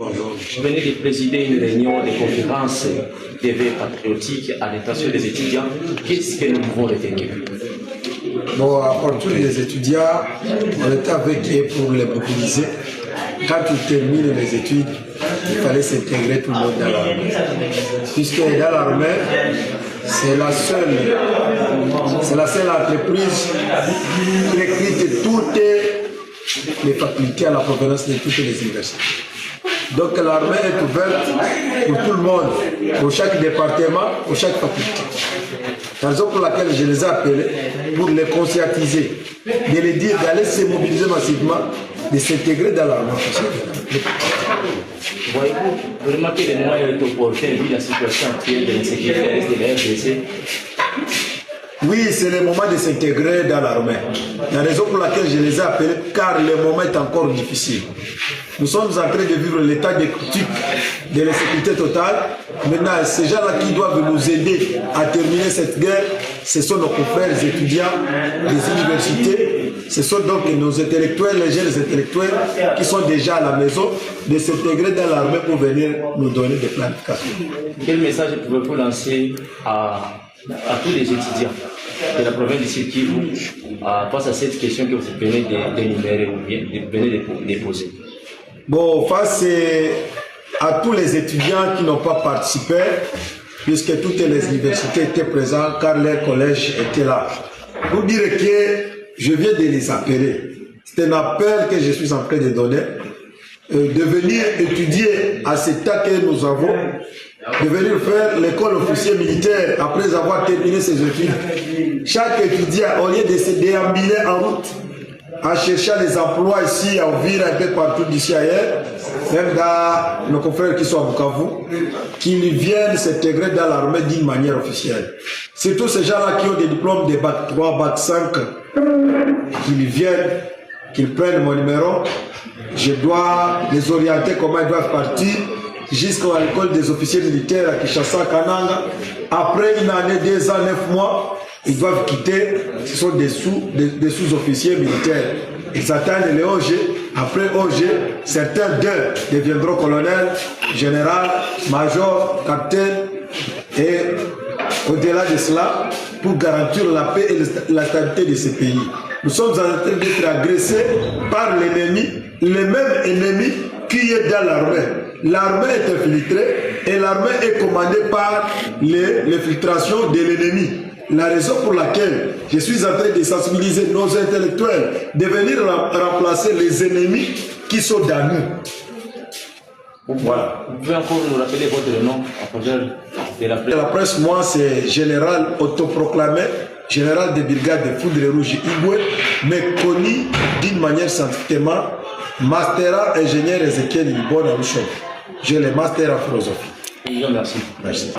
Je venais de présider une réunion de conférence d'éveil patriotique à l'intention des étudiants. Qu'est-ce que nous pouvons retenir? Bon, à partir des étudiants, on était avec eux pour les mobiliser. Quand tu termines les études, il fallait s'intégrer tout le monde dans l'armée. Puisque dans l'armée, c'est la seule entreprise qui recrute toutes les facultés à la provenance de toutes les universités. Donc l'armée est ouverte pour tout le monde, pour chaque département, pour chaque faculté. La raison pour laquelle je les ai appelés, pour les conscientiser, de les dire d'aller se mobiliser massivement, de s'intégrer dans l'armée. Voyez-vous, remarquez les moyens opportuns vu la situation actuelle de l'insécurité de la RDC. Oui, c'est le moment de s'intégrer dans l'armée. La raison pour laquelle je les ai appelés, car le moment est encore difficile. Nous sommes en train de vivre l'état de critique de l'insécurité totale. Maintenant, ces gens-là qui doivent nous aider à terminer cette guerre, ce sont nos confrères étudiants des universités. Ce sont donc nos intellectuels, les jeunes intellectuels qui sont déjà à la maison, de s'intégrer dans l'armée pour venir nous donner des planifications. Quel message pouvez-vous lancer à tous les étudiants de la province du Sud Kivu face à cette question que vous venez d'énumérer ou bien venez de déposer? Bon, face à tous les étudiants qui n'ont pas participé, puisque toutes les universités étaient présentes, car leurs collèges étaient là, pour dire que je viens de les appeler. C'est un appel que je suis en train de donner, de venir étudier à cet temps que nous avons, de venir faire l'école officielle militaire après avoir terminé ses études. Chaque étudiant, au lieu de se déambuler en route, en cherchant des emplois ici, à Ouvira, un peu partout d'ici ailleurs, même dans nos confrères qui sont à Bukavu, qu'ils viennent s'intégrer dans l'armée d'une manière officielle. C'est tous ces gens-là qui ont des diplômes de bac 3, bac 5, qu'ils viennent, qu'ils prennent mon numéro. Je dois les orienter comment ils doivent partir jusqu'à l'école des officiers militaires à Kinshasa, Kananga. Après une année, 2 ans, 9 mois, ils doivent quitter. Ce sont des sous-officiers militaires. Ils attendent les OG. Après OG, certains d'eux deviendront colonels, général, major, capitaine. Et au-delà de cela, pour garantir la paix et la stabilité de ce pays. Nous sommes en train d'être agressés par l'ennemi, le même ennemi qui est dans l'armée. L'armée est infiltrée et l'armée est commandée par l'infiltration de l'ennemi. La raison pour laquelle je suis en train de sensibiliser nos intellectuels de venir remplacer les ennemis qui sont dans nous. Voilà. Vous pouvez encore nous rappeler votre nom à faveur de la presse? La presse, moi, c'est général autoproclamé, général de brigade de Foudre Rouge Iboué, mais connu d'une manière scientifiquement, master ingénieur Ezekiel Ibon Alouchon. J'ai le master en philosophie. Merci. Merci.